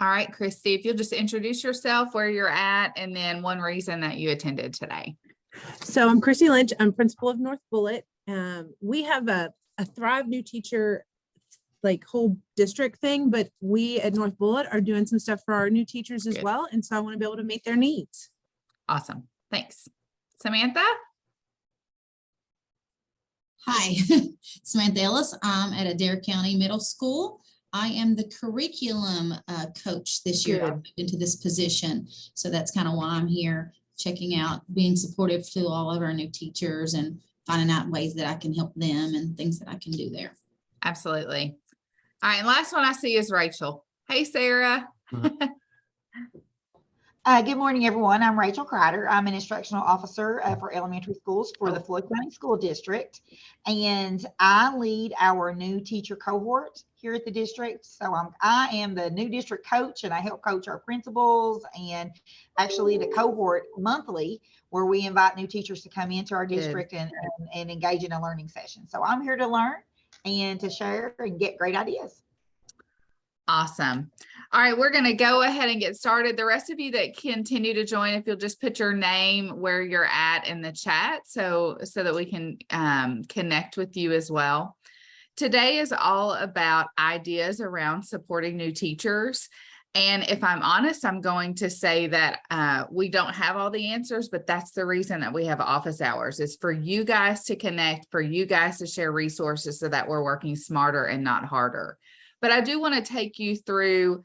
All right, Christy, if you'll just introduce yourself, where you're at, and then one reason that you attended today. So I'm Christy Lynch. I'm principal of North Bullitt. We have a Thrive New Teacher like whole district thing, but we at North Bullitt are doing some stuff for our new teachers as well. And so I want to be able to meet their needs. Awesome. Thanks. Samantha? Hi, Samantha Ellis. I'm at Adair County Middle School. I am the curriculum coach this year. I've moved into this position. So that's kind of why I'm here, checking out, being supportive to all of our new teachers and finding out ways that I can help them and things that I can do there. Absolutely. All right, and last one I see is Rachel. Hey, Sarah. Good morning, everyone. I'm Rachel Crider. I'm an instructional officer for elementary schools for the Floyd County School District, and I lead our new teacher cohort here at the district. So I am the new district coach, and I help coach our principals and actually the cohort monthly, where we invite new teachers to come into our district and engage in a learning session. So I'm here to learn and to share and get great ideas. Awesome. All right, we're going to go ahead and get started. The rest of you that continue to join, if you'll just put your name where you're at in the chat so that we can connect with you as well. Today is all about ideas around supporting new teachers. And if I'm honest, I'm going to say that we don't have all the answers, but that's the reason that we have office hours, is for you guys to connect, for you guys to share resources so that we're working smarter and not harder. But I do want to take you through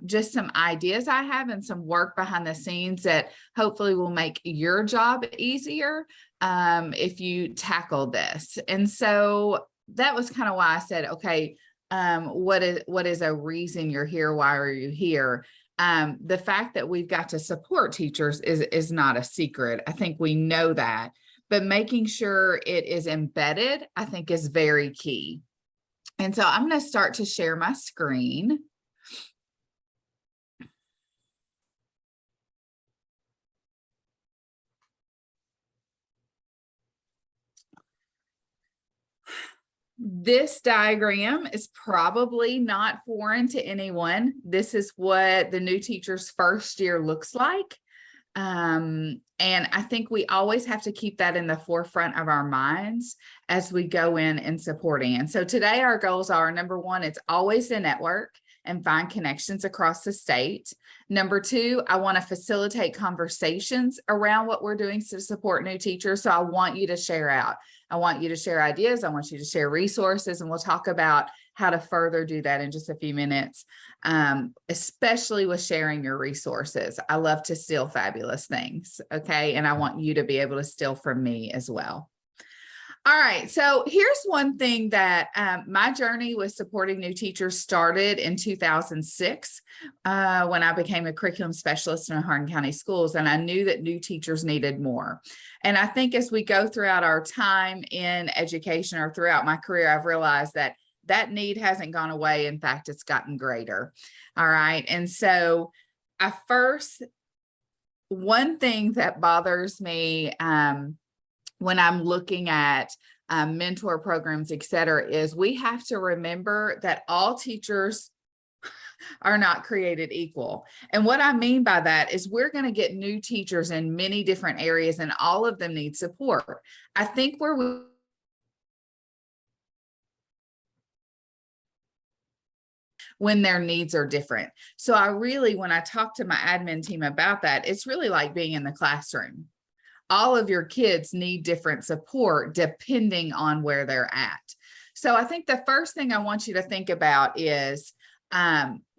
just some ideas I have and some work behind the scenes that hopefully will make your job easier if you tackle this. And so that was kind of why I said, okay, what is a reason you're here? Why are you here? The fact that we've got to support teachers is not a secret. I think we know that, but making sure it is embedded, I think, is very key. And so I'm going to start to share my screen. This diagram is probably not foreign to anyone. This is what the new teacher's first year looks like. And I think we always have to keep that in the forefront of our minds as we go in and supporting. And so today our goals are, number one, it's always to network and find connections across the state. Number two, I want to facilitate conversations around what we're doing to support new teachers. So I want you to share out. I want you to share ideas. I want you to share resources, and we'll talk about how to further do that in just a few minutes, especially with sharing your resources. I love to steal fabulous things, okay? And I want you to be able to steal from me as well. All right, so here's one thing that my journey with supporting new teachers started in 2006 when I became a curriculum specialist in Hardin County Schools, and I knew that new teachers needed more. And I think as we go throughout our time in education or throughout my career, I've realized that that need hasn't gone away. In fact, it's gotten greater. All right, and so one thing that bothers me when I'm looking at mentor programs, et cetera, is we have to remember that all teachers are not created equal. And what I mean by that is we're going to get new teachers in many different areas, and all of them need support. I think when their needs are different. So when I talk to my admin team about that, it's really like being in the classroom. All of your kids need different support depending on where they're at. So I think the first thing I want you to think about is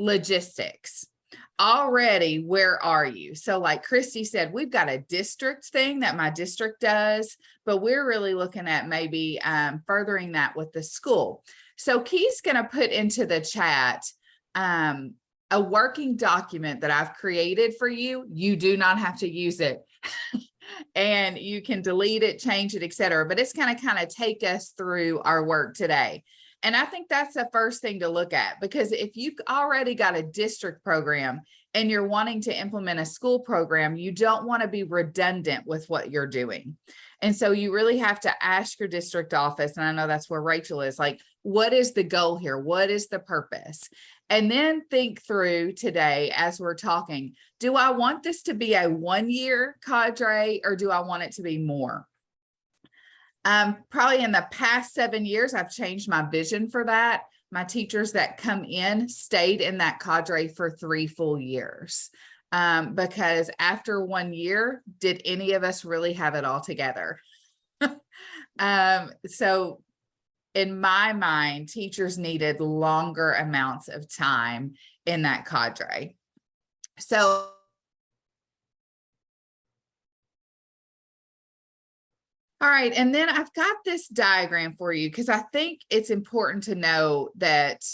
logistics. Already, where are you? So like Christy said, we've got a district thing that my district does, but we're really looking at maybe furthering that with the school. So Key's going to put into the chat a working document that I've created for you. You do not have to use it. And you can delete it, change it, et cetera. But it's going to kind of take us through our work today. And I think that's the first thing to look at, because if you've already got a district program and you're wanting to implement a school program, you don't want to be redundant with what you're doing. And so you really have to ask your district office, and I know that's where Rachel is, like, what is the goal here? What is the purpose? And then think through today as we're talking, do I want this to be a 1-year cadre or do I want it to be more? Probably in the past 7 years, I've changed my vision for that. My teachers that come in stayed in that cadre for 3 full years. Because after 1 year, did any of us really have it all together? So in my mind, teachers needed longer amounts of time in that cadre. So all right, and then I've got this diagram for you because I think it's important to know that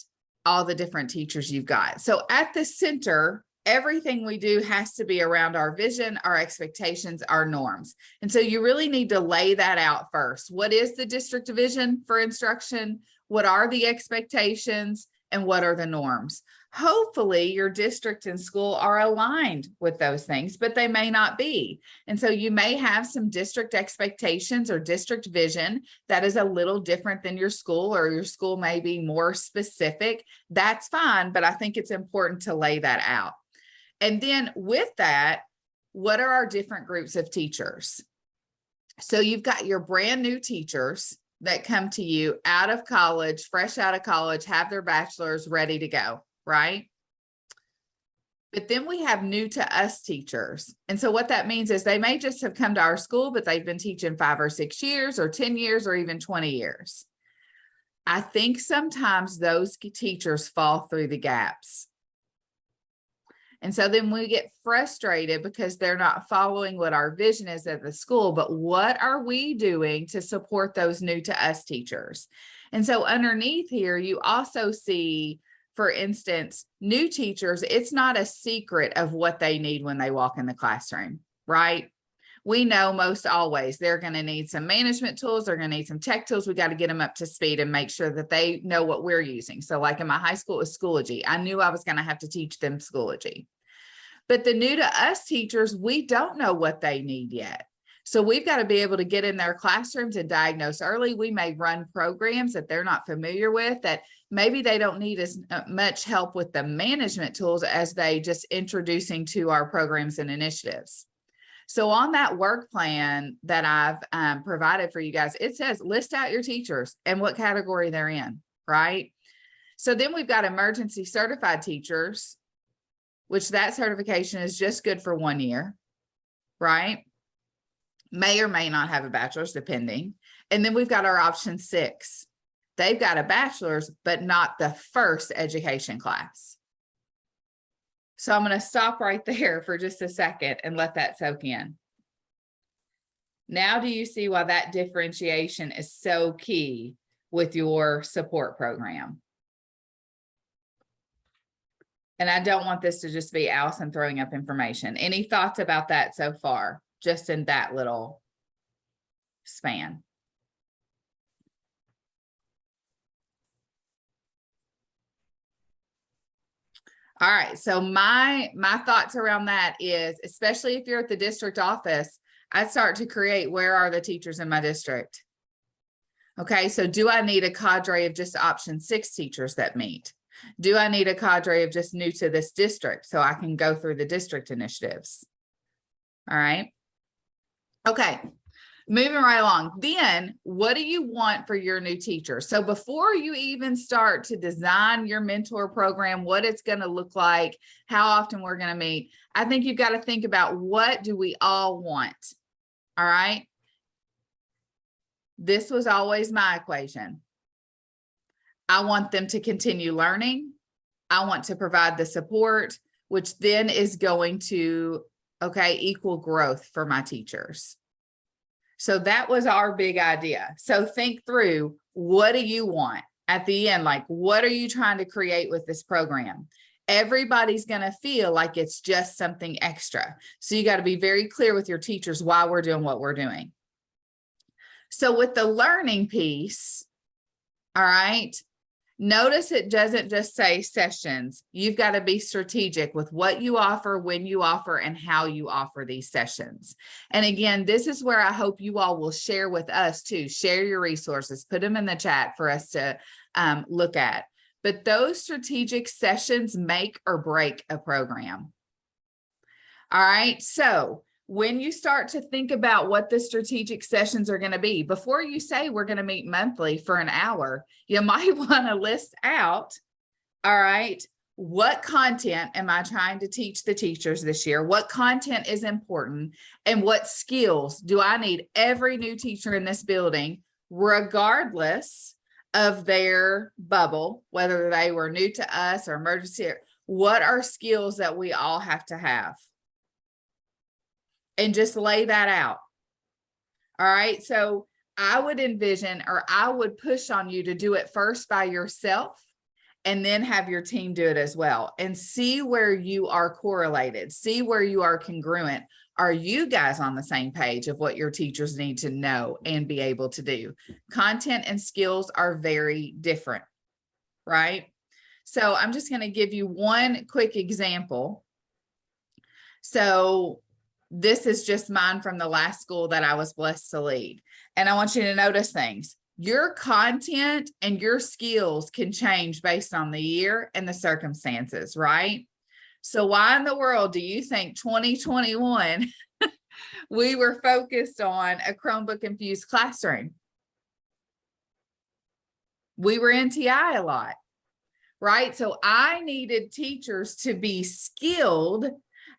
all the different teachers you've got. So at the center, everything we do has to be around our vision, our expectations, our norms. And so you really need to lay that out first. What is the district vision for instruction? What are the expectations? And what are the norms? Hopefully your district and school are aligned with those things, but they may not be. And so you may have some district expectations or district vision that is a little different than your school, or your school may be more specific. That's fine, but I think it's important to lay that out. And then with that, what are our different groups of teachers? So you've got your brand new teachers that come to you out of college, fresh out of college, have their bachelor's, ready to go, right? But then we have new to us teachers. And so what that means is they may just have come to our school, but they've been teaching 5 or 6 years or 10 years or even 20 years. I think sometimes those teachers fall through the gaps. And so then we get frustrated because they're not following what our vision is at the school, but what are we doing to support those new to us teachers? And so underneath here, you also see, for instance, new teachers, it's not a secret of what they need when they walk in the classroom, right? We know most always they're going to need some management tools. They're going to need some tech tools. We got to get them up to speed and make sure that they know what we're using. So like in my high school, it was Schoology. I knew I was going to have to teach them Schoology. But the new to us teachers, we don't know what they need yet. So we've got to be able to get in their classrooms and diagnose early. We may run programs that they're not familiar with, that maybe they don't need as much help with the management tools as they just introducing to our programs and initiatives. So on that work plan that I've provided for you guys, it says list out your teachers and what category they're in, right? So then we've got emergency certified teachers, which that certification is just good for 1 year, right? May or may not have a bachelor's, depending. And then we've got our option 6. They've got a bachelor's, but not the first education class. So I'm going to stop right there for just a second and let that soak in. Now, do you see why that differentiation is so key with your support program? And I don't want this to just be Alison throwing up information. Any thoughts about that so far, just in that little span? All right, so my thoughts around that is, especially if you're at the district office, I'd start to create, where are the teachers in my district? Okay, so do I need a cadre of just option 6 teachers that meet? Do I need a cadre of just new to this district so I can go through the district initiatives? All right. Okay. Moving right along. Then what do you want for your new teacher? So before you even start to design your mentor program, what it's going to look like, how often we're going to meet, I think you've got to think about, what do we all want? All right. This was always my equation. I want them to continue learning. I want to provide the support, which then is going to, equal growth for my teachers. So that was our big idea. So think through, what do you want at the end? Like, what are you trying to create with this program? Everybody's going to feel like it's just something extra. So you got to be very clear with your teachers why we're doing what we're doing. So with the learning piece, all right, Notice it doesn't just say sessions. You've got to be strategic with what you offer, when you offer, and how you offer these sessions. And again, this is where I hope you all will share with us too. Share your resources, put them in the chat for us to look at. But those strategic sessions make or break a program. All right, so when you start to think about what the strategic sessions are going to be, before you say we're going to meet monthly for an hour, you might want to list out, all right, what content am I trying to teach the teachers this year? What content is important? And what skills do I need every new teacher in this building, regardless of their bubble, whether they were new to us or emergency? What are skills that we all have to have? And just lay that out. All right. So I would envision, or I would push on you to do it first by yourself and then have your team do it as well, and see where you are correlated, see where you are congruent. Are you guys on the same page of what your teachers need to know and be able to do? Content and skills are very different, right? So I'm just going to give you one quick example. So this is just mine from the last school that I was blessed to lead. And I want you to notice things. Your content and your skills can change based on the year and the circumstances, right? So why in the world do you think 2021 we were focused on a Chromebook infused classroom? We were in TI a lot, right? So I needed teachers to be skilled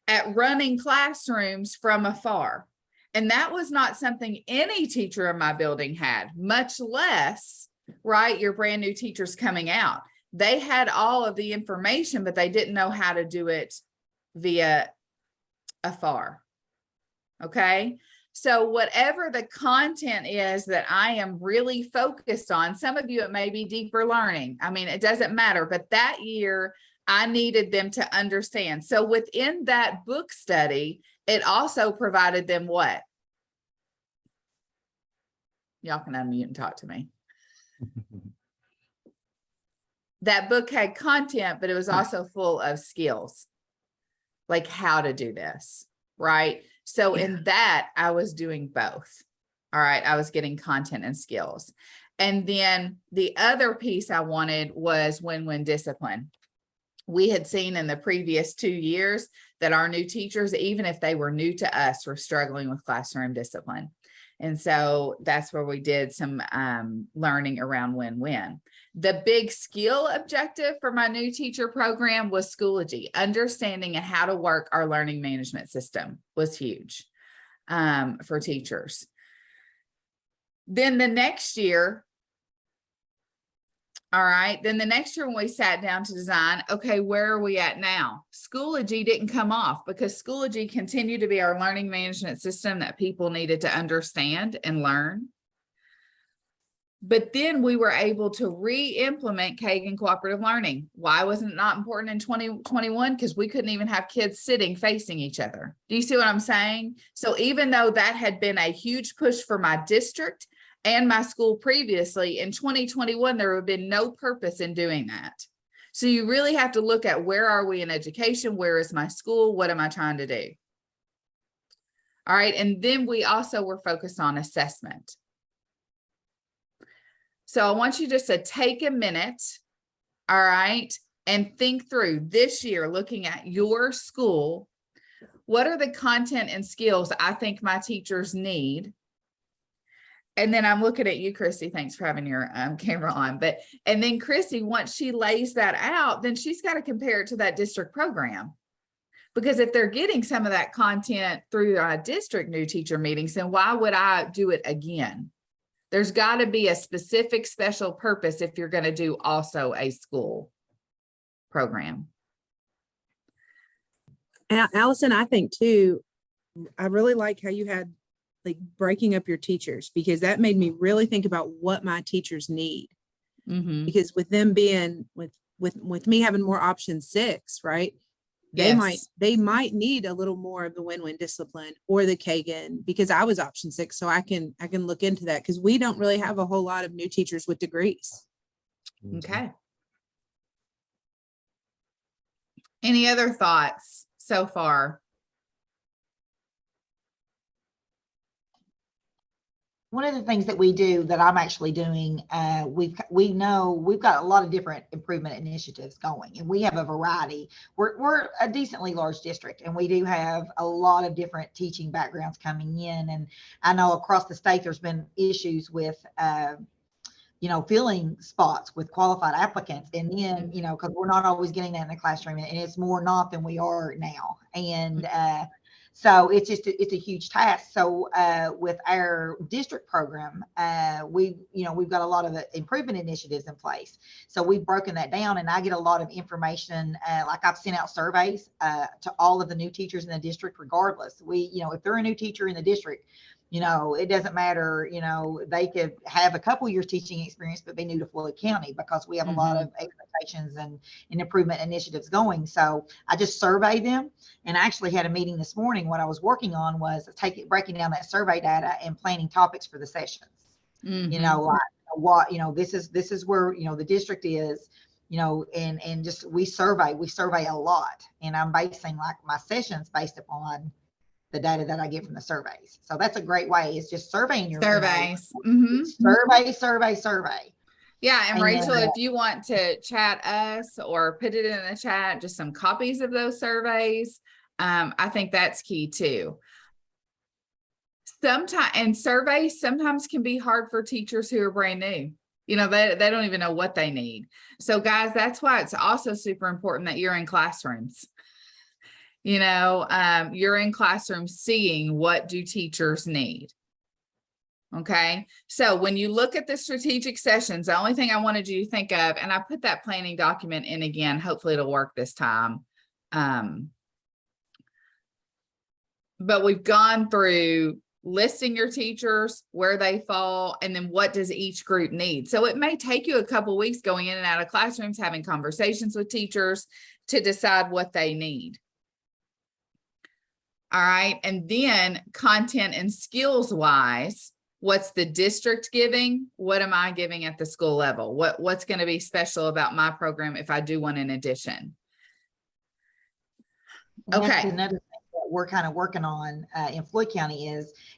at running classrooms from afar. And that was not something any teacher in my building had, much less, right, your brand new teachers coming out. They had all of the information, but they didn't know how to do it via afar. Okay. So whatever the content is that I am really focused on, some of you, it may be deeper learning. I mean, it doesn't matter, but that year I needed them to understand. So within that book study, it also provided them what? Y'all can unmute and talk to me. That book had content, but it was also full of skills, like how to do this, right? So in that, I was doing both. All right. I was getting content and skills. And then the other piece I wanted was win-win discipline. We had seen in the previous 2 years that our new teachers, even if they were new to us, were struggling with classroom discipline. And so that's where we did some learning around win-win. The big skill objective for my new teacher program was Schoology. Understanding and how to work our learning management system was huge for teachers. Then the next year, all right, then the next year when we sat down to design, okay, where are we at now? Schoology didn't come off because Schoology continued to be our learning management system that people needed to understand and learn. But then we were able to re-implement Kagan cooperative learning. Why wasn't it not important in 2021? Because we couldn't even have kids sitting facing each other. Do you see what I'm saying? So even though that had been a huge push for my district and my school previously, in 2021, there would have been no purpose in doing that. So you really have to look at where are we in education? Where is my school? What am I trying to do? All right. And then we also were focused on assessment. So I want you just to take a minute, all right, and think through this year, looking at your school, what are the content and skills I think my teachers need? And then I'm looking at you, Chrissy. Thanks for having your camera on. And then Chrissy, once she lays that out, then she's got to compare it to that district program. Because if they're getting some of that content through our district new teacher meetings, then why would I do it again? There's got to be a specific special purpose if you're going to do also a school program. Alison, I think too, I really like how you had like breaking up your teachers, because that made me really think about what my teachers need. Mm-hmm. Because with them being with me having more option 6, right? Yes. They might need a little more of the win-win discipline or the Kagan, because I was option 6. So I can look into that, because we don't really have a whole lot of new teachers with degrees. Okay. Any other thoughts so far? One of the things that we do that I'm actually doing, we know we've got a lot of different improvement initiatives going, and we have a variety. We're a decently large district, and we do have a lot of different teaching backgrounds coming in. And I know across the state there's been issues with filling spots with qualified applicants, and then because we're not always getting that in the classroom, and it's more not than we are now. And so it's a huge task. So with our district program, we've got a lot of improvement initiatives in place. So we've broken that down, and I get a lot of information. Like I've sent out surveys to all of the new teachers in the district, regardless. If they're a new teacher in the district, it doesn't matter, they could have a couple years teaching experience, but be new to Floyd County, because we have a lot of expectations and improvement initiatives going. So I just survey them, and I actually had a meeting this morning. What I was working on was breaking down that survey data and planning topics for the sessions. This is where, the district is, and just, we survey a lot, and I'm basing like my sessions based upon the data that I get from the surveys. So that's a great way. It's just surveying your surveys. Survey. Yeah. And Rachel, if you want to chat us or put it in the chat, just some copies of those surveys. I think that's key too. Surveys sometimes can be hard for teachers who are brand new. They don't even know what they need. So guys, that's why it's also super important that you're in classrooms. You're in classrooms seeing what do teachers need. Okay. So when you look at the strategic sessions, the only thing I wanted you to think of, and I put that planning document in again, hopefully it'll work this time. But we've gone through listing your teachers, where they fall, and then what does each group need. So it may take you a couple of weeks going in and out of classrooms, having conversations with teachers to decide what they need. All right. And then content and skills wise, what's the district giving? What am I giving at the school level? What's going to be special about my program if I do one in addition? And that's another thing that we're kind of working on in Floyd County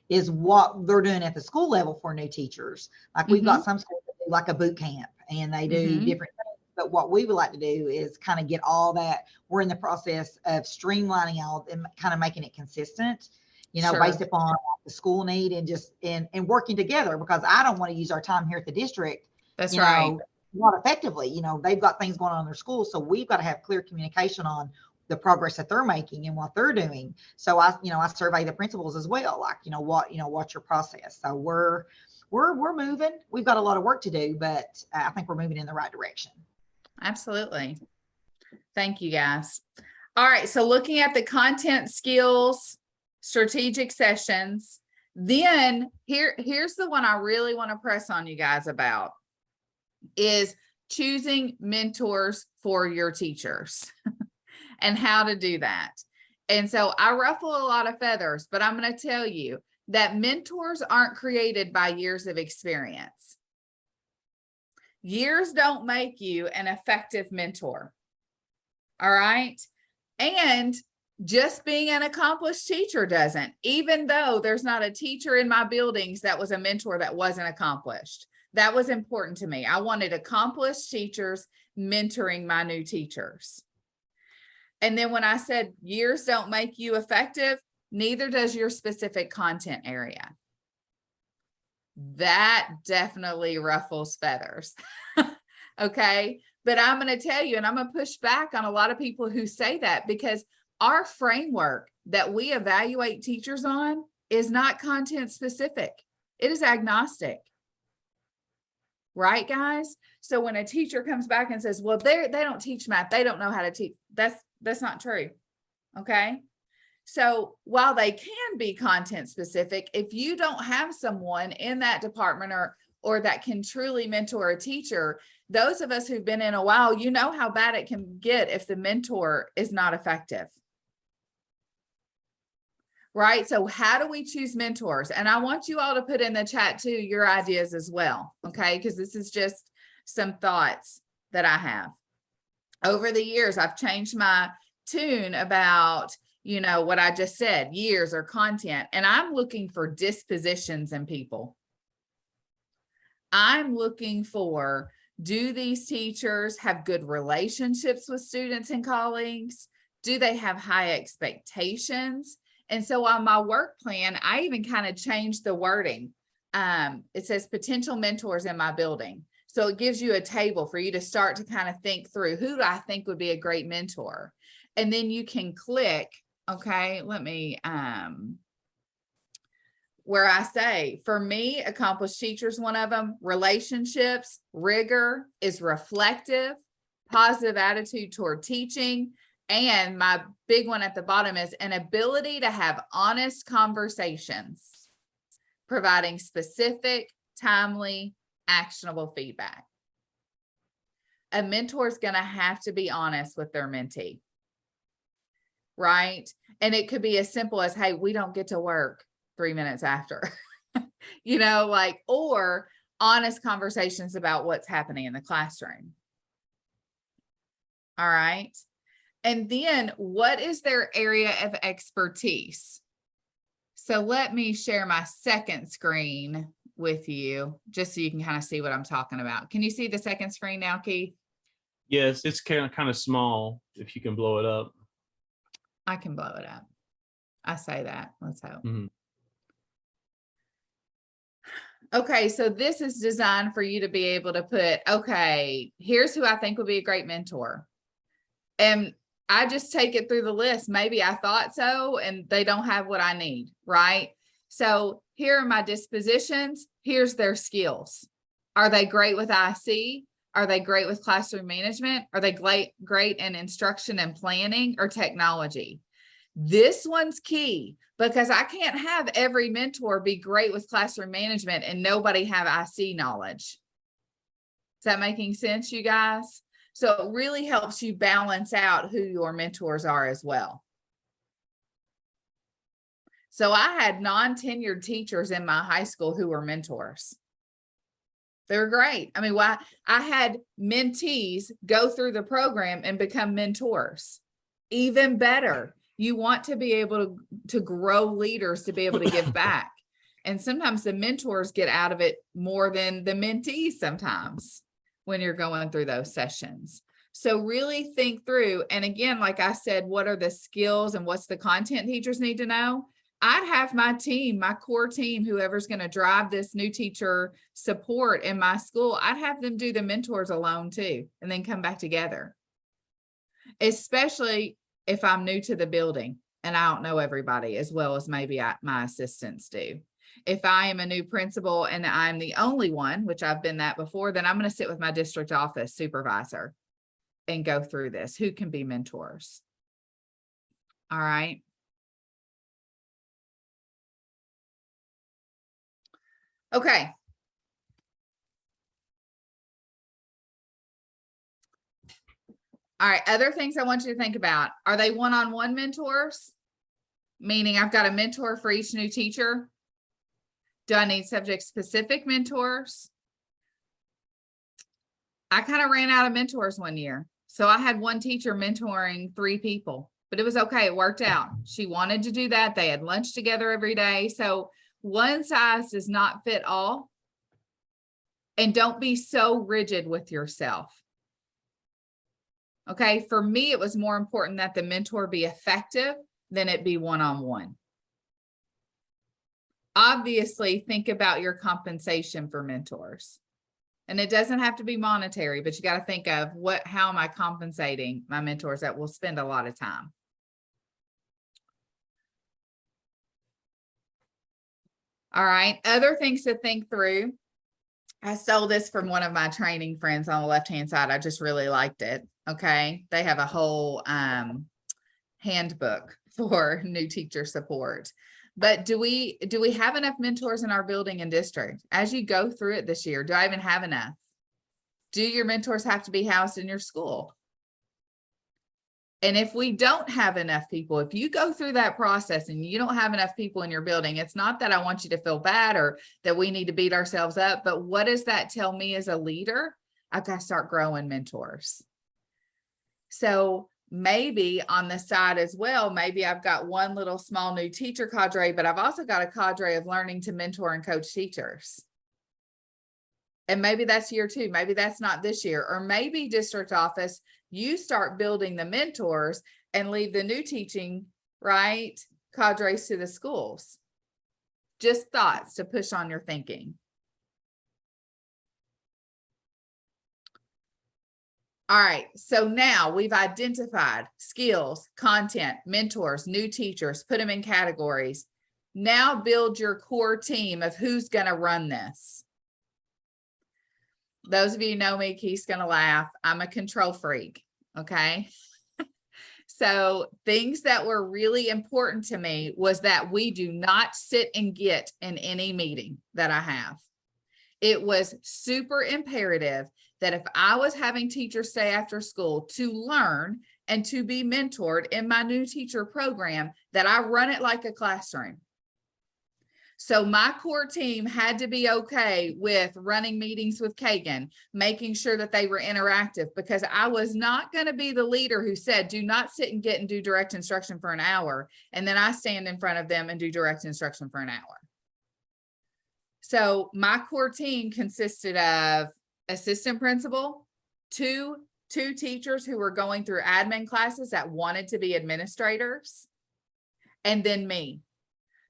is what they're doing at the school level for new teachers. Like we've got some schools that do like a boot camp, and they do different things. But what we would like to do is kind of get all that. We're in the process of streamlining all and kind of making it consistent, based upon the school need, and just and working together, because I don't want to use our time here at the district. That's right. Not effectively. They've got things going on in their school. So we've got to have clear communication on the progress that they're making and what they're doing. So I survey the principals as well. Like, what's your process? So we're moving. We've got a lot of work to do, but I think we're moving in the right direction. Absolutely. Thank you, guys. All right. So looking at the content, skills, strategic sessions, then here's the one I really want to press on you guys about, is choosing mentors for your teachers and how to do that. And so I ruffle a lot of feathers, but I'm going to tell you that mentors aren't created by years of experience. Years don't make you an effective mentor. All right. And just being an accomplished teacher doesn't, even though there's not a teacher in my buildings that was a mentor that wasn't accomplished. That was important to me. I wanted accomplished teachers mentoring my new teachers. And then when I said years don't make you effective, neither does your specific content area. That definitely ruffles feathers. Okay. But I'm going to tell you, and I'm going to push back on a lot of people who say that, because our framework that we evaluate teachers on is not content specific. It is agnostic. Right, guys? So when a teacher comes back and says, well, they don't teach math, they don't know how to teach, that's not true. Okay. So while they can be content specific, if you don't have someone in that department or that can truly mentor a teacher, those of us who've been in a while, you know how bad it can get if the mentor is not effective. Right? So how do we choose mentors? And I want you all to put in the chat too your ideas as well. Okay. Because this is just some thoughts that I have. Over the years, I've changed my tune about, you know, what I just said, years or content, and I'm looking for dispositions in people. I'm looking for, do these teachers have good relationships with students and colleagues? Do they have high expectations? And so on my work plan, I even kind of changed the wording. It says potential mentors in my building. So it gives you a table for you to start to kind of think through, who do I think would be a great mentor? And then you can click, okay, let me, where I say, for me, accomplished teachers, one of them, relationships, rigor, is reflective, positive attitude toward teaching. And my big one at the bottom is an ability to have honest conversations, providing specific, timely, actionable feedback. A mentor is going to have to be honest with their mentee, right? And it could be as simple as, hey, we don't get to work 3 minutes after, you know, like, or honest conversations about what's happening in the classroom. All right. And then what is their area of expertise? So let me share my second screen with you, just so you can kind of see what I'm talking about. Can you see the second screen now, Keith? Yes, it's kind of small. If you can blow it up. I can blow it up. I say that. Let's hope. Mhm. Okay, so this is designed for you to be able to put, okay, here's who I think would be a great mentor. And I just take it through the list. Maybe I thought so, and they don't have what I need, right? So here are my dispositions. Here's their skills. Are they great with IC? Are they great with classroom management? Are they great in instruction and planning or technology? This one's key, because I can't have every mentor be great with classroom management and nobody have IC knowledge. Is that making sense, you guys? So it really helps you balance out who your mentors are as well. So I had non-tenured teachers in my high school who were mentors. They were great. I mean, I had mentees go through the program and become mentors. Even better. You want to be able to grow leaders to be able to give back. And sometimes the mentors get out of it more than the mentees sometimes when you're going through those sessions. So really think through. And again, like I said, what are the skills and what's the content teachers need to know? I'd have my team, my core team, whoever's going to drive this new teacher support in my school, I'd have them do the mentors alone too, and then come back together. Especially if I'm new to the building and I don't know everybody as well as maybe my assistants do. If I am a new principal and I'm the only one, which I've been that before, then I'm going to sit with my district office supervisor and go through this. Who can be mentors? All right. Okay. All right. Other things I want you to think about. Are they one-on-one mentors? Meaning I've got a mentor for each new teacher. Do I need subject-specific mentors? I kind of ran out of mentors one year. So I had one teacher mentoring 3 people, but it was okay. It worked out. She wanted to do that. They had lunch together every day. So one size does not fit all. And don't be so rigid with yourself. Okay. For me, it was more important that the mentor be effective than it be one-on-one. Obviously, think about your compensation for mentors. And it doesn't have to be monetary, but you got to think of how am I compensating my mentors that will spend a lot of time. All right. Other things to think through. I stole this from one of my training friends on the left-hand side. I just really liked it. Okay. They have a whole handbook for new teacher support. But do we have enough mentors in our building and district? As you go through it this year, do I even have enough? Do your mentors have to be housed in your school? And if we don't have enough people, if you go through that process and you don't have enough people in your building, it's not that I want you to feel bad or that we need to beat ourselves up, but what does that tell me as a leader? I've got to start growing mentors. So maybe on the side as well, maybe I've got one little small new teacher cadre, but I've also got a cadre of learning to mentor and coach teachers. And maybe that's year 2, maybe that's not this year, or maybe district office, you start building the mentors and leave the new teaching, right, cadres to the schools. Just thoughts to push on your thinking. All right, so now we've identified skills, content, mentors, new teachers, put them in categories. Now build your core team of who's going to run this. Those of you who know me, Keith's going to laugh. I'm a control freak, okay? So things that were really important to me was that we do not sit and get in any meeting that I have. It was super imperative that if I was having teachers stay after school to learn and to be mentored in my new teacher program, that I run it like a classroom. So my core team had to be okay with running meetings with Kagan, making sure that they were interactive, because I was not going to be the leader who said, do not sit and get and do direct instruction for an hour. And then I stand in front of them and do direct instruction for an hour. So my core team consisted of assistant principal, two teachers who were going through admin classes that wanted to be administrators, and then me.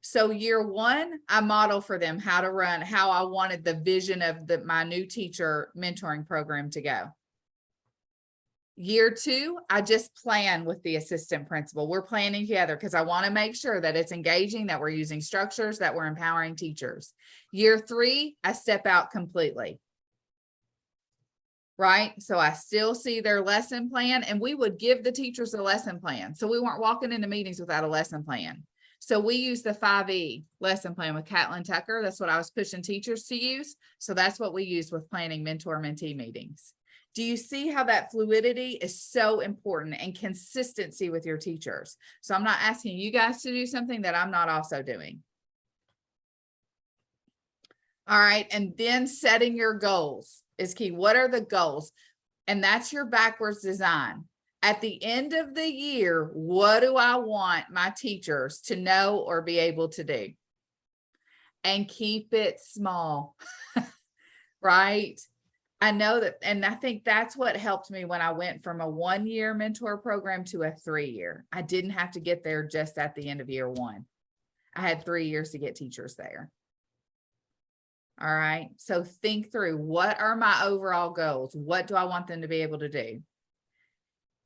So year 1, I model for them how to run, how I wanted the vision of my new teacher mentoring program to go. Year 2, I just plan with the assistant principal. We're planning together because I want to make sure that it's engaging, that we're using structures, that we're empowering teachers. Year 3, I step out completely. Right? So I still see their lesson plan, and we would give the teachers a lesson plan. So we weren't walking into meetings without a lesson plan. So we use the 5E lesson plan with Catlin Tucker. That's what I was pushing teachers to use. So that's what we use with planning mentor-mentee meetings. Do you see how that fluidity is so important, and consistency with your teachers? So I'm not asking you guys to do something that I'm not also doing. All right. And then setting your goals is key. What are the goals? And that's your backwards design. At the end of the year, what do I want my teachers to know or be able to do? And keep it small, right? I know that, and I think that's what helped me when I went from a 1-year mentor program to a 3-year. I didn't have to get there just at the end of year 1. I had 3 years to get teachers there. All right. So think through, what are my overall goals? What do I want them to be able to do?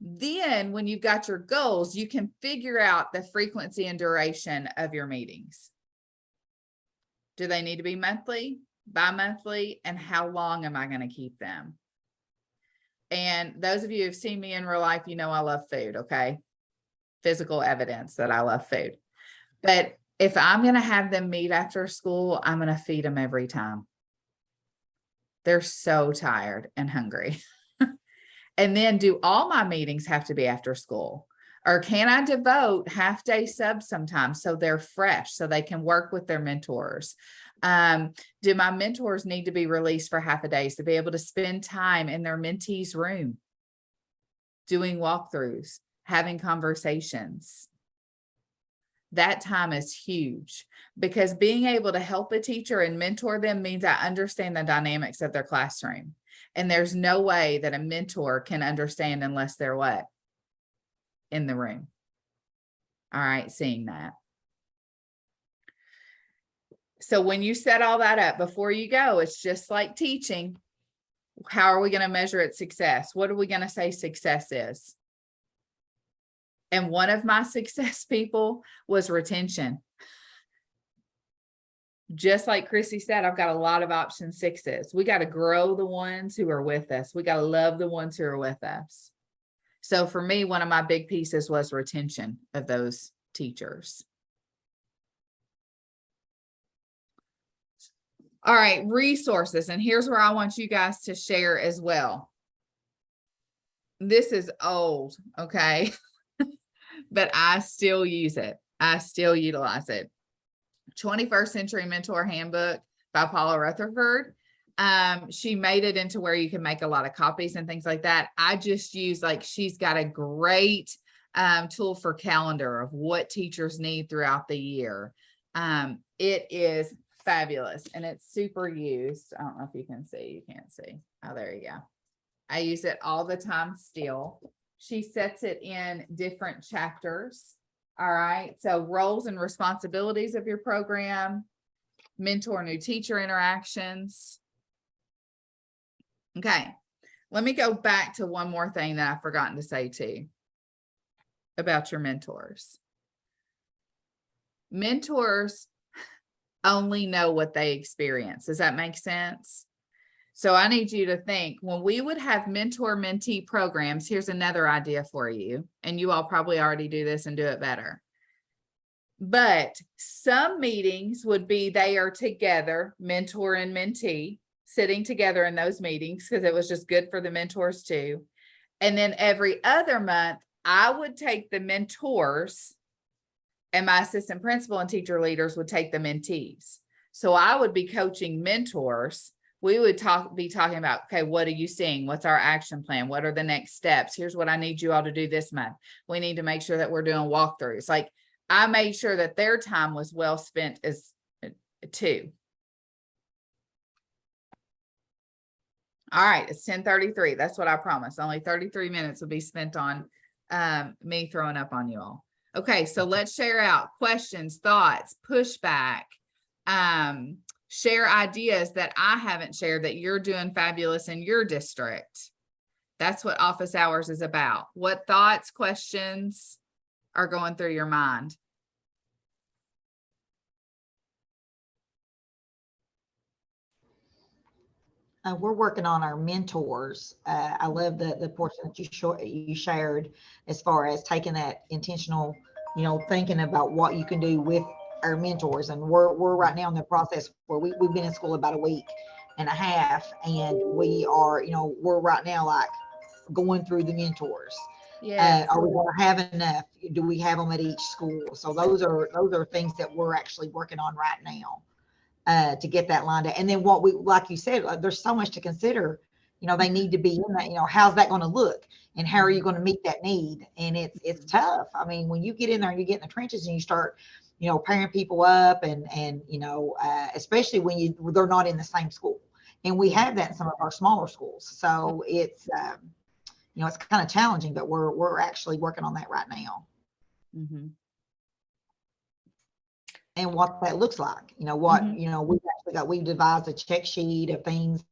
Then when you've got your goals, you can figure out the frequency and duration of your meetings. Do they need to be monthly, bi-monthly, and how long am I going to keep them? And those of you who've seen me in real life, you know I love food, okay? Physical evidence that I love food. But if I'm going to have them meet after school, I'm going to feed them every time. They're so tired and hungry. And then, do all my meetings have to be after school? Or can I devote half-day subs sometimes so they're fresh, so they can work with their mentors? Do my mentors need to be released for half a day to be able to spend time in their mentees' room, doing walkthroughs, having conversations? That time is huge, because being able to help a teacher and mentor them means I understand the dynamics of their classroom. And there's no way that a mentor can understand unless they're what? In the room. All right, seeing that. So when you set all that up before you go, it's just like teaching. How are we going to measure its success? What are we going to say success is? And one of my success people was retention. Just like Chrissy said, I've got a lot of option 6s. We got to grow the ones who are with us. We got to love the ones who are with us. So for me, one of my big pieces was retention of those teachers. All right, resources. And here's where I want you guys to share as well. This is old, okay? But I still use it. I still utilize it. 21st Century Mentor Handbook by Paula Rutherford. She made it into where you can make a lot of copies and things like that. I just use, like, she's got a great tool for calendar of what teachers need throughout the year. It is fabulous and it's super used. I don't know if you can see, you can't see. Oh, there you go. I use it all the time still. She sets it in different chapters. All right. So roles and responsibilities of your program, mentor new teacher interactions. Okay. Let me go back to one more thing that I've forgotten to say too about your mentors. Mentors only know what they experience. Does that make sense? So I need you to think, when we would have mentor-mentee programs, here's another idea for you, and you all probably already do this and do it better. But some meetings would be they are together, mentor and mentee, sitting together in those meetings because it was just good for the mentors too. And then every other month, I would take the mentors and my assistant principal and teacher leaders would take the mentees. So I would be coaching mentors. We would be talking about, okay, what are you seeing? What's our action plan? What are the next steps? Here's what I need you all to do this month. We need to make sure that we're doing walkthroughs. Like, I made sure that their time was well spent as too. All right, it's 10:33. That's what I promised. Only 33 minutes will be spent on me throwing up on you all. Okay, so let's share out questions, thoughts, pushback, share ideas that I haven't shared that you're doing fabulous in your district. That's what office hours is about. What thoughts, questions are going through your mind? We're working on our mentors. I love the portion that you shared as far as taking that intentional, thinking about what you can do with our mentors. And we're right now in the process where we've been in school about a week and a half, and we are, we're right now like going through the mentors. Yeah. Are we going to have enough? Do we have them at each school? So those are things that we're actually working on right now. To get that lined up. And then what we, like you said, there's so much to consider, they need to be in that, how's that going to look and how are you going to meet that need? And it's tough. I mean, when you get in there and you get in the trenches and you start, pairing people up and especially when they're not in the same school. And we have that in some of our smaller schools. So it's, it's kind of challenging, but we're actually working on that right now. Mm-hmm. And what that looks like, we've devised a check sheet of things,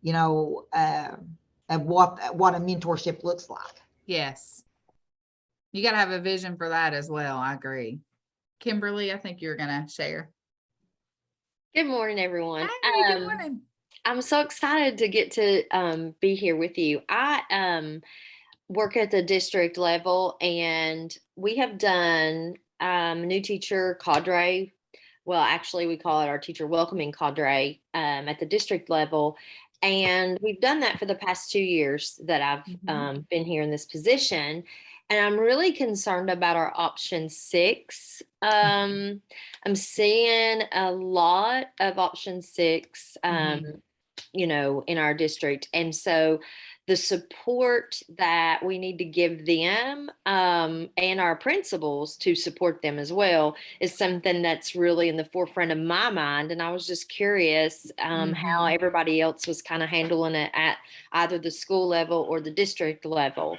of what a mentorship looks like. Yes. You got to have a vision for that as well. I agree. Kimberly, I think you're going to share. Good morning, everyone. Hi, good morning. I'm so excited to get to be here with you. I work at the district level, and we have done new teacher cadre. Well, actually, we call it our teacher welcoming cadre at the district level. And we've done that for the past 2 years that I've been here in this position. And I'm really concerned about our option 6. I'm seeing a lot of option 6, in our district. And so the support that we need to give them and our principals to support them as well is something that's really in the forefront of my mind. And I was just curious how everybody else was kind of handling it at either the school level or the district level.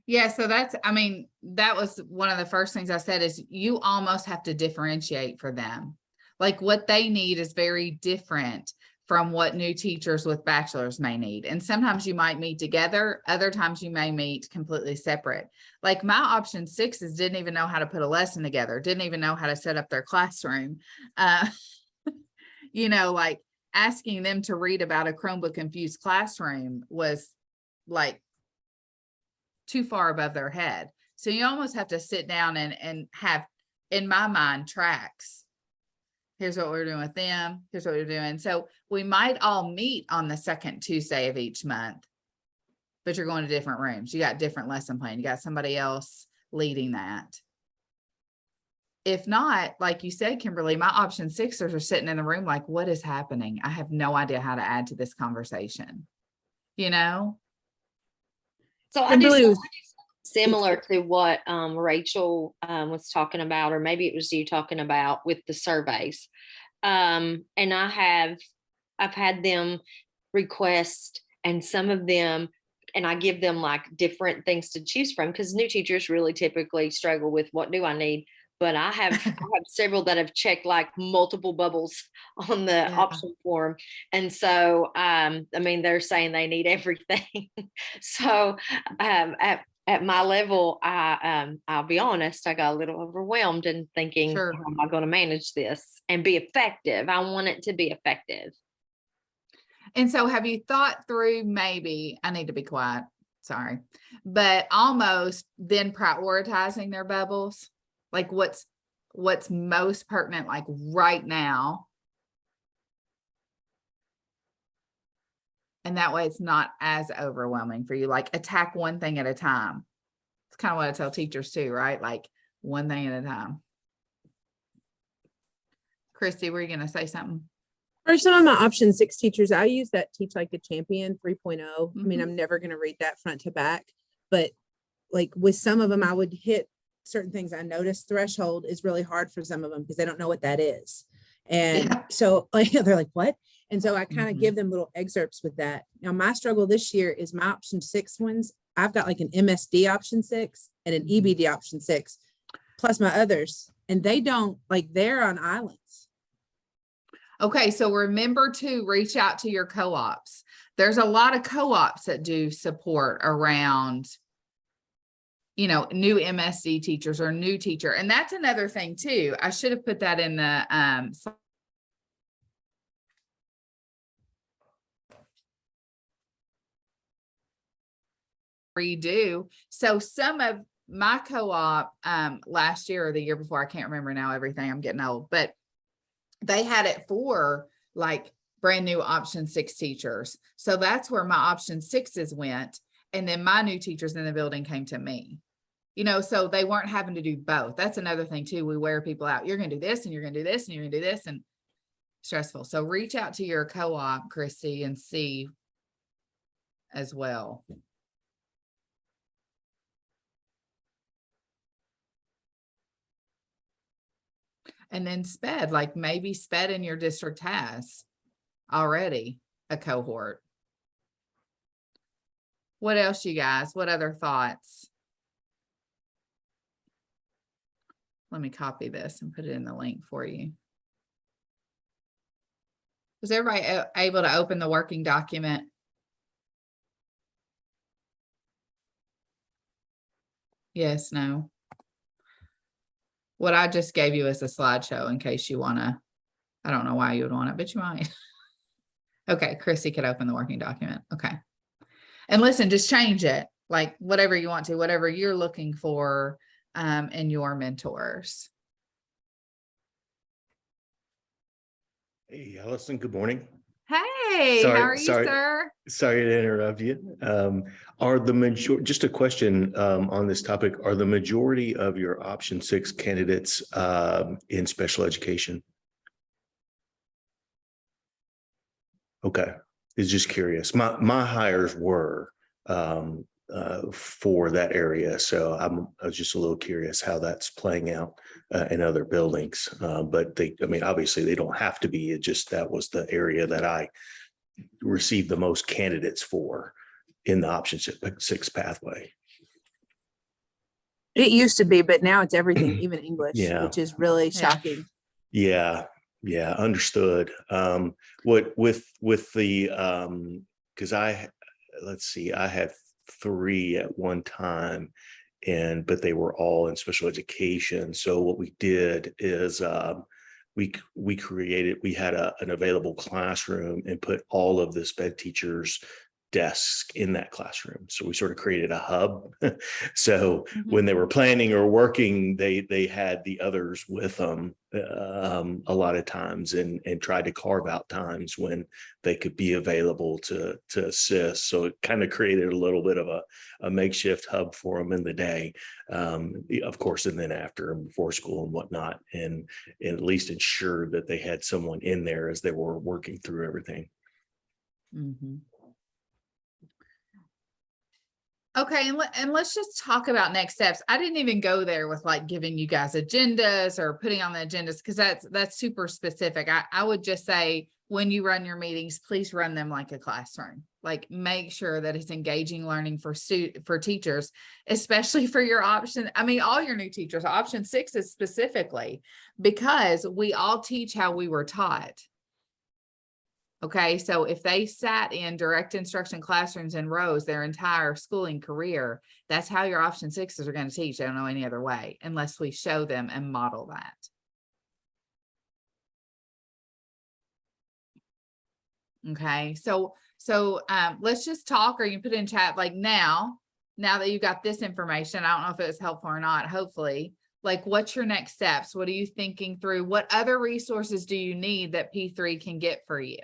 Yeah, so that was one of the first things I said is you almost have to differentiate for them. Like what they need is very different from what new teachers with bachelors may need. And sometimes you might meet together, other times you may meet completely separate. Like my option 6s didn't even know how to put a lesson together, didn't even know how to set up their classroom. Like asking them to read about a Chromebook infused classroom was like too far above their head. So you almost have to sit down and have, in my mind, tracks. Here's what we're doing with them. Here's what we're doing. So we might all meet on the second Tuesday of each month, but you're going to different rooms. You got different lesson plan. You got somebody else leading that. if not, like you said, Kimberly, my option sixers are sitting in the room like, what is happening? I have no idea how to add to this conversation, you know? So I do Kimberly something was- similar to what Rachel was talking about, or maybe it was you talking about with the surveys. And I've had them request, and some of them, and I give them like different things to choose from, because new teachers really typically struggle with what do I need. But I have several that have checked like multiple bubbles on the Yeah. option form. And so, I mean, they're saying they need everything. So at my level, I'll be honest, I got a little overwhelmed and thinking, Sure. how am I going to manage this and be effective? I want it to be effective. And so have you thought through, maybe, I need to be quiet, sorry, but almost then prioritizing their bubbles? Like what's most pertinent, like right now? And that way it's not as overwhelming for you, like attack one thing at a time. It's kind of what I tell teachers too, right? Like one thing at a time. Christy, were you going to say something? For some of my option 6 teachers, I use that Teach Like a Champion 3.0. I mean, Mhm. I'm never going to read that front to back, but like with some of them, I would hit certain things. I noticed threshold is really hard for some of them because they don't know what that is. And Yeah. so like, they're like, what? And so I kind of Mhm. give them little excerpts with that. Now, my struggle this year is my option 6 ones. I've got like an MSD option 6 and an EBD option 6, plus my others. And they don't, like, they're on islands. Okay, so remember to reach out to your co-ops. There's a lot of co-ops that do support around, new MSD teachers or new teacher. And that's another thing too. I should have put that in the redo. So some of my co-op last year or the year before, I can't remember now, everything, I'm getting old, but they had it for like brand new option 6 teachers. So that's where my option 6s went. And then my new teachers in the building came to me, so they weren't having to do both. That's another thing too. We wear people out. You're going to do this and you're going to do this and you're going to do this, and stressful. So reach out to your co-op, Christy, and see as well. And then SPED, like maybe SPED in your district has already a cohort. What else, you guys? What other thoughts? Let me copy this and put it in the link for you. Was everybody able to open the working document? Yes, no. What I just gave you is a slideshow in case you want to. I don't know why you would want it, but you might. Okay, Chrissy could open the working document. Okay. And listen, just change it, like whatever you want to, whatever you're looking for in your mentors. Hey, Alison, good morning. Hey, Sorry- how are you, sorry. sir? Sorry to interrupt you. Just a question on this topic, are the majority of your option 6 candidates in special education? Okay, it's just curious. My hires were for that area, so I was just a little curious how that's playing out in other buildings. But obviously they don't have to be. It just, that was the area that I received the most candidates for in the option 6 pathway. It used to be, but now it's everything, even English, Yeah. which is really Yeah. shocking. Yeah, understood. What with the because I had 3 at one time, but they were all in special education. So what we did is we had an available classroom and put all of the SPED teachers desks in that classroom. So we sort of created a hub. So when they were planning or working, they had the others with them a lot of times, and tried to carve out times when they could be available to assist. So it kind of created a little bit of a makeshift hub for them in the day, of course, and then after and before school and whatnot, and at least ensure that they had someone in there as they were working through everything. Okay, and let's just talk about next steps. I didn't even go there with like giving you guys agendas or putting on the agendas, because that's super specific. I would just say, when you run your meetings, please run them like a classroom. Like, make sure that it's engaging learning for teachers, especially for your option. I mean, all your new teachers, option 6 is specifically because we all teach how we were taught. Okay, so if they sat in direct instruction classrooms in rows their entire schooling career, that's how your option 6s are going to teach. They don't know any other way unless we show them and model that. Okay, so let's just talk, or you can put in chat, like now that you got this information. I don't know if it was helpful or not, hopefully. Like, what's your next steps? What are you thinking through? What other resources do you need that P3 can get for you?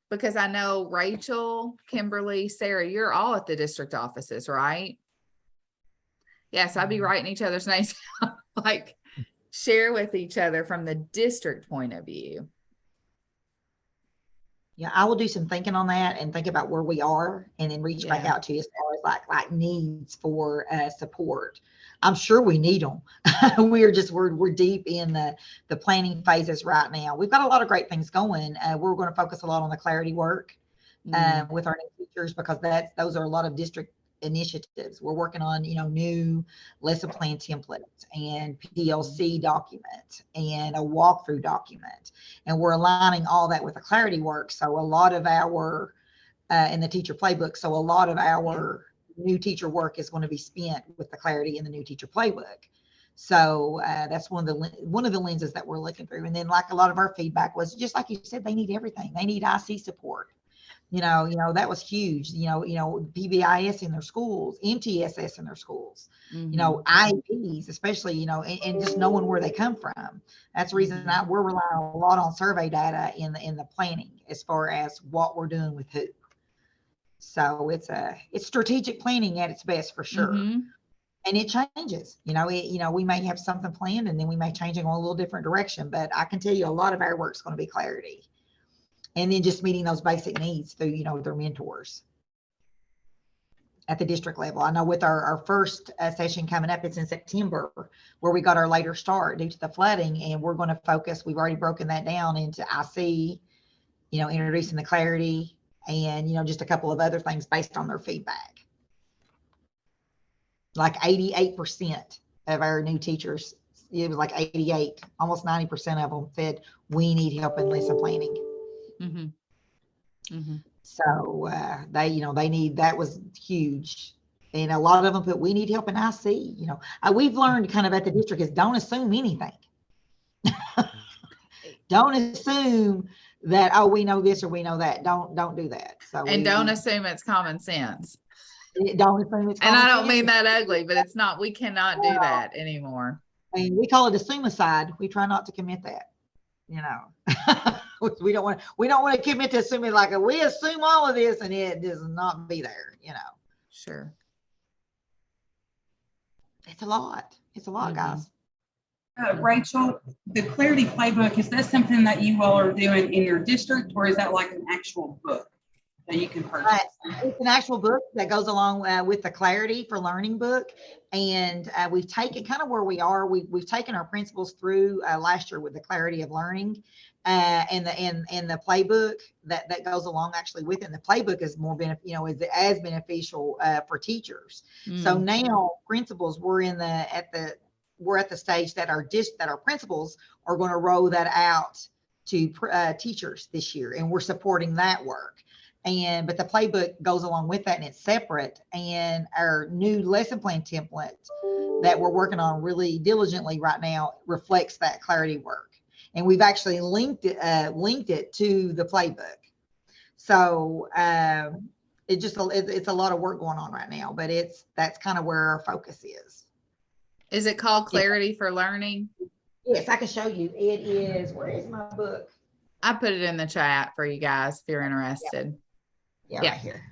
Because I know Rachel, Kimberly, Sarah, you're all at the district offices, right? Yes, I'd be writing each other's names down, like share with each other from the district point of view. Yeah, I will do some thinking on that and think about where we are, and then reach back out to you as far as like needs for support. I'm sure we need them. we're deep in the planning phases right now. We've got a lot of great things going. We're going to focus a lot on the clarity work with our new teachers, because those are a lot of district initiatives. We're working on, new lesson plan templates and PLC document and a walkthrough document, and we're aligning all that with the clarity work. So a lot of our in the teacher playbook, so a lot of our new teacher work is going to be spent with the clarity in the new teacher playbook. So that's one of the lenses that we're looking through. And then, like, a lot of our feedback was just like you said, they need everything. They need IC support. That was huge. PBIS in their schools, MTSS in their schools, IEPs, especially, and just knowing where they come from. That's the reason we're relying a lot on survey data in the planning as far as what we're doing with who. So it's strategic planning at its best, for sure. And it changes, we may have something planned and then we may change it in a little different direction, but I can tell you a lot of our work's going to be clarity. And then just meeting those basic needs through, their mentors at the district level. I know with our first session coming up, it's in September, where we got our later start due to the flooding, and we're going to focus. We've already broken that down into IC, introducing the clarity, and, just a couple of other things based on their feedback. Like 88% of our new teachers, it was like 88, almost 90% of them said, we need help in lesson planning. So they need, that was huge. And a lot of them put, we need help in IC. We've learned kind of at the district is don't assume anything. Don't assume that, oh, we know this or we know that. Don't do that. So don't assume it's common sense. Don't assume it's common sense. And I don't sense. mean that ugly, but it's not, we cannot do that anymore. And we call it assume-icide. We try not to commit that. We don't want to commit to assuming, like, we assume all of this and it does not be there. Sure. It's a lot, guys. Rachel, the Clarity Playbook, is that something that you all are doing in your district, or is that like an actual book that you can purchase? It's an actual book that goes along with the Clarity for Learning book. And we've taken kind of where we are. We've taken our principles through last year with the Clarity of Learning and the playbook that goes along actually with it. And the playbook is more is as beneficial for teachers. So now principals, we're at the stage that our principals are going to roll that out to teachers this year, and we're supporting that work. but the playbook goes along with that and it's separate. And our new lesson plan template that we're working on really diligently right now reflects that clarity work. And we've actually linked it to the playbook. So it's a lot of work going on right now, but that's kind of where our focus is. Is it called Clarity for Learning? Yes, I can show you. It is, where is my book? I put it in the chat for you guys if you're interested. Yeah, Yeah. right here.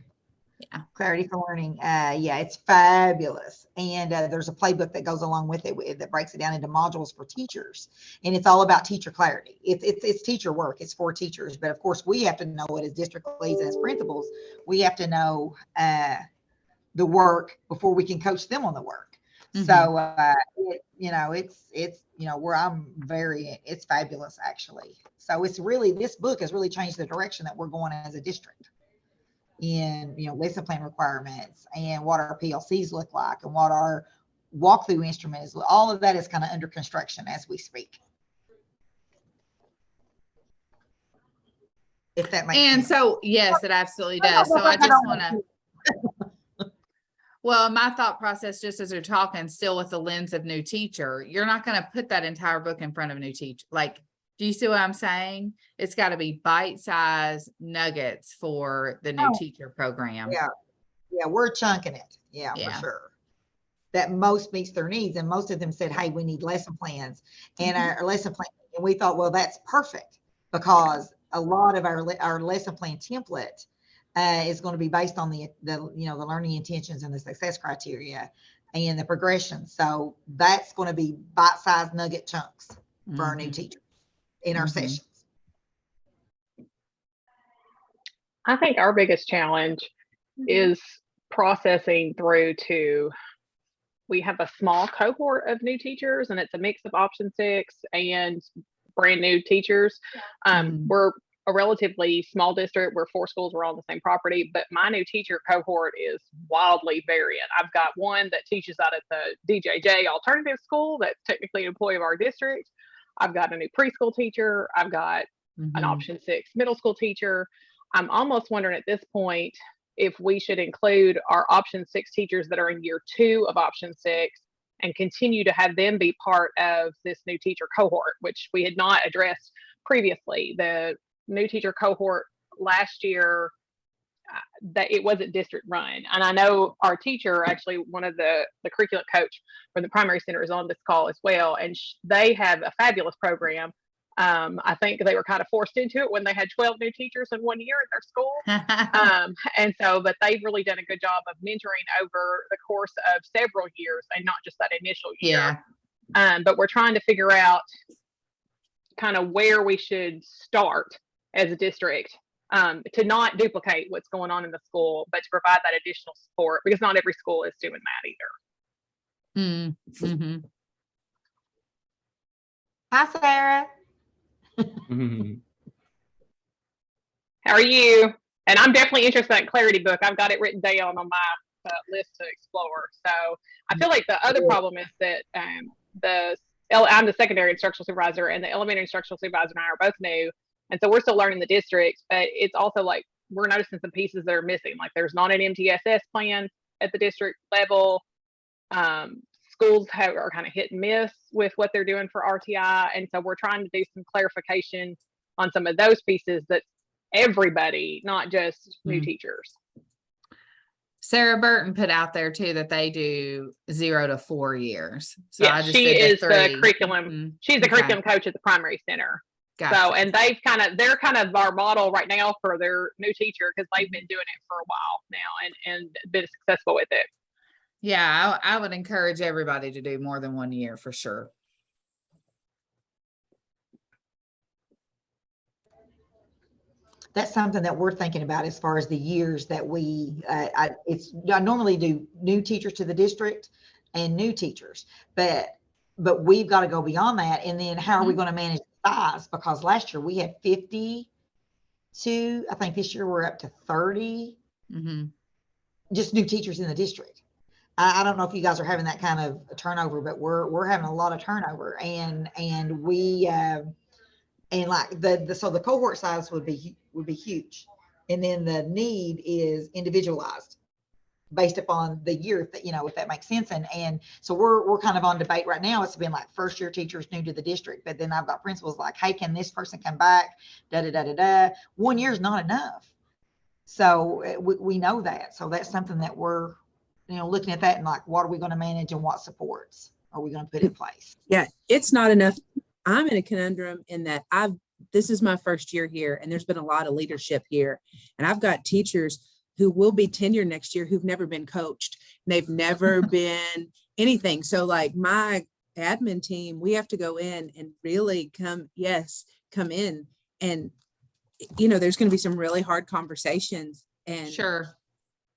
Yeah. Clarity for Learning. Yeah, it's fabulous. And there's a playbook that goes along with it that breaks it down into modules for teachers. And it's all about teacher clarity. It's teacher work. It's for teachers. But of course, we have to know it as district leads and as principals. We have to know the work before we can coach them on the work. Mhm. So, it's fabulous actually. So this book has really changed the direction that we're going as a district in, lesson plan requirements and what our PLCs look like and what our walkthrough instrument is. All of that is kind of under construction as we speak. If that makes And sense. so, yes, it absolutely does. So I just want to, well, my thought process, just as you're talking, still with the lens of new teacher, you're not going to put that entire book in front of a new teacher. Like, do you see what I'm saying? It's got to be bite-sized nuggets for the new teacher program. Yeah, we're chunking it. Yeah, Yeah. for sure. That most meets their needs. And most of them said, hey, we need lesson plans and our lesson plan. And we thought, well, that's perfect because a lot of our lesson plan template is going to be based on the learning intentions and the success criteria and the progression. So that's going to be bite-sized nugget chunks for our new teachers in our sessions. I think our biggest challenge is processing through to, we have a small cohort of new teachers and it's a mix of option 6 and brand new teachers. We're a relatively small district where 4 schools are on the same property, but my new teacher cohort is wildly variant. I've got one that teaches out at the DJJ alternative school that's technically an employee of our district. I've got a new preschool teacher. I've got an option 6 middle school teacher. I'm almost wondering at this point if we should include our option 6 teachers that are in year 2 of option 6 and continue to have them be part of this new teacher cohort, which we had not addressed previously. The new teacher cohort last year, that it wasn't district run. And I know our teacher, actually one of the curriculum coach for the primary center is on this call as well. And they have a fabulous program. I think they were kind of forced into it when they had 12 new teachers in 1 year in their school. But they've really done a good job of mentoring over the course of several years and not just that initial year. But we're trying to figure out kind of where we should start as a district to not duplicate what's going on in the school, but to provide that additional support because not every school is doing that either. Hi, Sarah. How are you? And I'm definitely interested in that clarity book. I've got it written down on my list to explore. So I feel like the other problem is that I'm the secondary instructional supervisor and the elementary instructional supervisor and I are both new. And so we're still learning the district, but it's also like we're noticing some pieces that are missing. Like there's not an MTSS plan at the district level. Schools are kind of hit and miss with what they're doing for RTI. And so we're trying to do some clarification on some of those pieces that everybody, not just new teachers. Sarah Burton put out there too that they do 0 to 4 years. So yeah, she is the curriculum. She's the curriculum coach at the primary center. Gotcha. So, and they're kind of our model right now for their new teacher because they've been doing it for a while now and been successful with it. Yeah, I would encourage everybody to do more than 1 year for sure. That's something that we're thinking about as far as the years that I normally do new teachers to the district and new teachers, but we've got to go beyond that. And then how are we going to manage the size? Because last year we had 52. I think this year we're up to 30. Just new teachers in the district. I don't know if you guys are having that kind of turnover, but we're having a lot of turnover, and we and like so the cohort size would be huge. And then the need is individualized based upon the year, that, if that makes sense. And so we're kind of on debate right now. It's been like first year teachers new to the district, but then I've got principals like, hey, can this person come back? 1 year is not enough. So we know that. So that's something that we're, looking at that and like, what are we going to manage and what supports are we going to put in place? Yeah, it's not enough. I'm in a conundrum in that this is my first year here, and there's been a lot of leadership here. And I've got teachers who will be tenured next year who've never been coached. They've never been anything. So like my admin team, we have to go in and really come in. And, there's going to be some really hard conversations and Sure.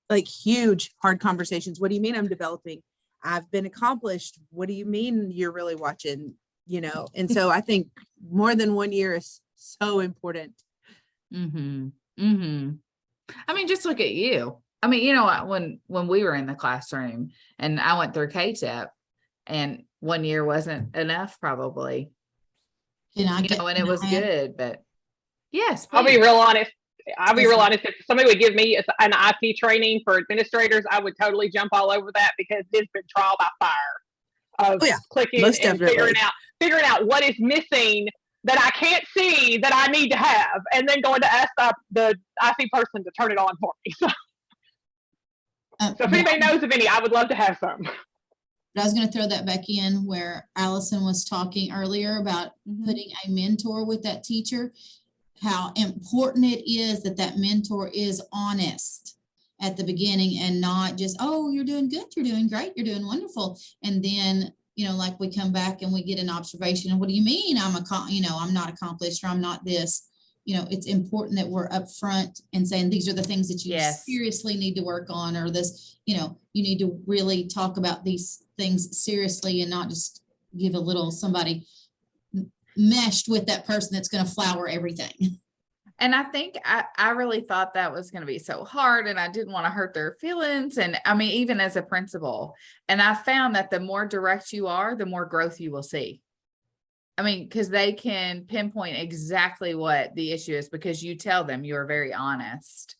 like huge hard conversations. What do you mean I'm developing? I've been accomplished. What do you mean you're really watching? And so I think more than 1 year is so important. Mm-hmm. Mm-hmm. I mean, just look at you. I mean, when we were in the classroom and I went through KTEP and 1 year wasn't enough probably, and it was good, but yes, I'll be please. real honest. If somebody would give me an IT training for administrators, I would totally jump all over that because it's been trial by fire of clicking most and definitely. figuring out what is missing that I can't see that I need to have, and then going to ask the IT person to turn it on for me. So if anybody knows of any, I would love to have some. But I was going to throw that back in where Allison was talking earlier about putting a mentor with that teacher, how important it is that that mentor is honest at the beginning and not just, oh, you're doing good, you're doing great, you're doing wonderful. And then, like we come back and we get an observation of, what do you mean I'm not accomplished, or I'm not this? It's important that we're upfront and saying, these are the things that you seriously need to work on, or this, you need to really talk about these things seriously and not just give a little somebody meshed with that person that's going to flower everything. And I think I really thought that was going to be so hard, and I didn't want to hurt their feelings. And I mean, even as a principal, and I found that the more direct you are, the more growth you will see. I mean, because they can pinpoint exactly what the issue is because you tell them you're very honest.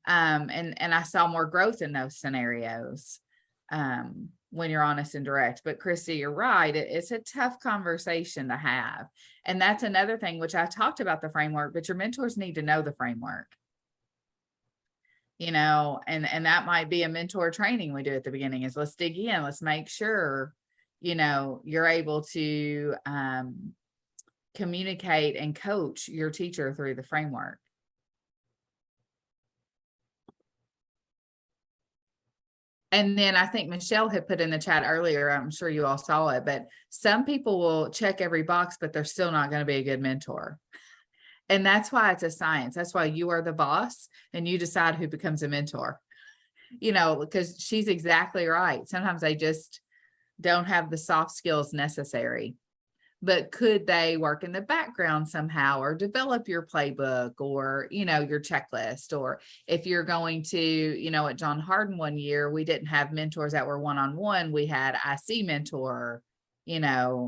And I saw more growth in those scenarios when you're honest and direct. But Christy, you're right. It's a tough conversation to have. And that's another thing, which I talked about the framework, but your mentors need to know the framework. And that might be a mentor training we do at the beginning is let's dig in. Let's make sure, you're able to communicate and coach your teacher through the framework. And then I think Michelle had put in the chat earlier, I'm sure you all saw it, but some people will check every box, but they're still not going to be a good mentor. And that's why it's a science. That's why you are the boss and you decide who becomes a mentor, because she's exactly right. Sometimes they just don't have the soft skills necessary. But could they work in the background somehow or develop your playbook or, your checklist? Or if you're going to, at John Hardin 1 year, we didn't have mentors that were one-on-one. We had IC mentor,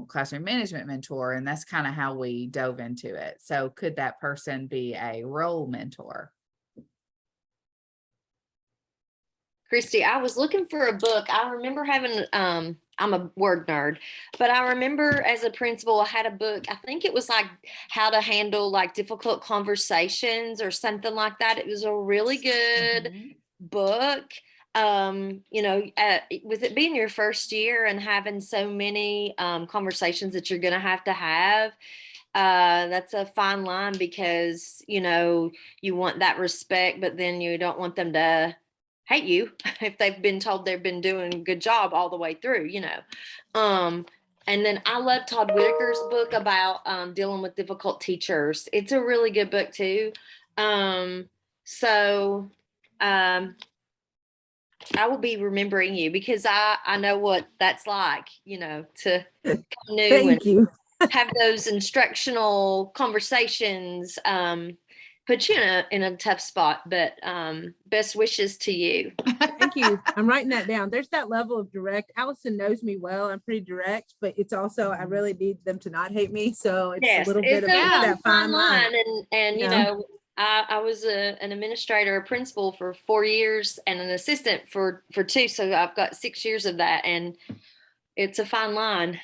classroom management mentor, and that's kind of how we dove into it. So could that person be a role mentor? Christy, I was looking for a book. I remember having, I'm a word nerd, but I remember as a principal, I had a book. I think it was like how to handle like difficult conversations or something like that. It was a really good book. With it being your first year and having so many conversations that you're going to have, that's a fine line because, you want that respect, but then you don't want them to hate you if they've been told they've been doing a good job all the way through, and then I love Todd Whitaker's book about dealing with difficult teachers. It's a really good book too. I will be remembering you because I know what that's like, to come new Thank you. have those instructional conversations. Put you in a tough spot, but best wishes to you. Thank you. I'm writing that down. There's that level of direct. Allison knows me well. I'm pretty direct, but it's also, I really need them to not hate me. So it's a little bit of that fine line. And I was an administrator, a principal for 4 years and an assistant for 2. So I've got 6 years of that, and it's a fine line.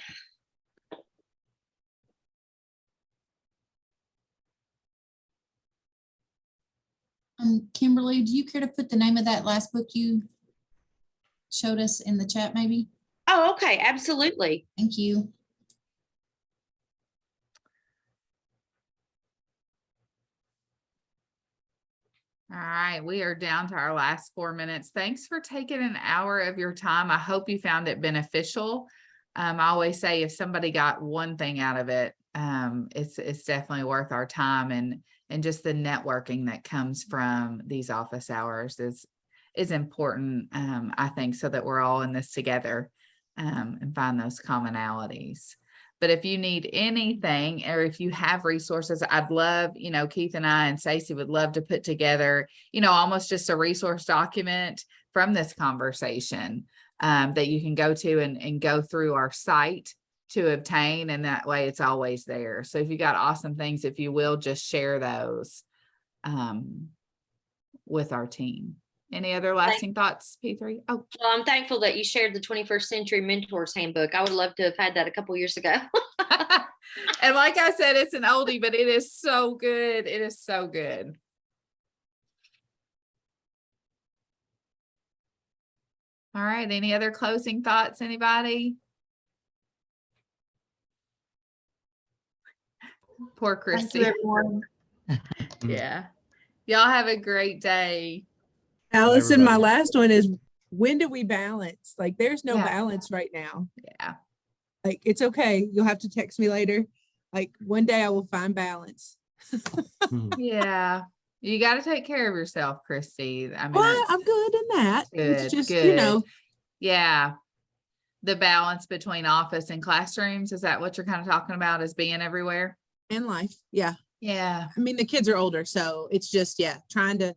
Kimberly, do you care to put the name of that last book you showed us in the chat, maybe? Oh, okay. Absolutely. Thank you. All right, we are down to our last 4 minutes. Thanks for taking an hour of your time. I hope you found it beneficial. I always say if somebody got one thing out of it, it's definitely worth our time, and just the networking that comes from these office hours is important, I think, so that we're all in this together, and find those commonalities. But if you need anything, or if you have resources, I'd love, Keith and I and Stacey would love to put together, almost just a resource document from this conversation, that you can go to and go through our site to obtain. And that way it's always there. So if you got awesome things, if you will, just share those, with our team. Any other lasting thoughts, P3? Oh, Well, I'm thankful that you shared the 21st Century Mentors Handbook. I would love to have had that a couple years ago. and like I said, it's an oldie, but it is so good. It is so good. All right. Any other closing thoughts, anybody? Poor Thank Christy. you, everyone. Yeah. Y'all have a great day. Allison, my everybody. last one is, when do we balance? Like, there's no Yeah. balance right now. Yeah. Like, it's okay. You'll have to text me later. Like, one day I will find balance. Yeah. You got to take care of yourself, Christy. I mean, Well, that's I'm good in that. good. It's just, Good. Yeah. The balance between office and classrooms. Is that what you're kind of talking about, as being everywhere? in life. Yeah. Yeah. I mean, the kids are older, so it's just, trying to,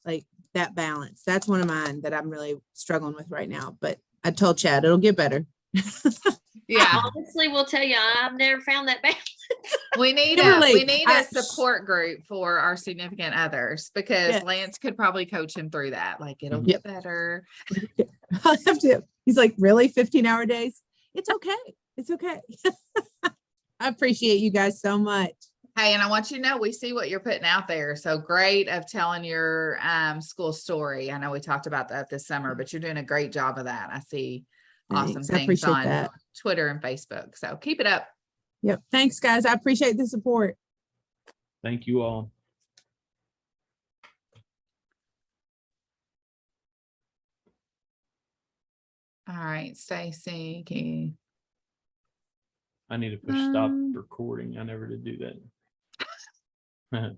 like, that balance. That's one of mine that I'm really struggling with right now. But I told Chad it'll get better. Yeah. I honestly will tell you, I've never found that balance. We need Kimberly, a support group for our significant others, because Yes. Lance could probably coach him through that. Like, it'll Yep. get better. I'll have to. He's like, really? 15-hour days? It's okay. It's okay. I appreciate you guys so much. Hey, and I want you to know, we see what you're putting out there. So great of telling your school story. I know we talked about that this summer, but you're doing a great job of that. I see awesome Thanks. I things appreciate on that. Twitter and Facebook. So keep it up. Yep. Thanks, guys. I appreciate the support. Thank you all. All right, Stacey. Keith. I need to push stop Um, recording. I never did do that.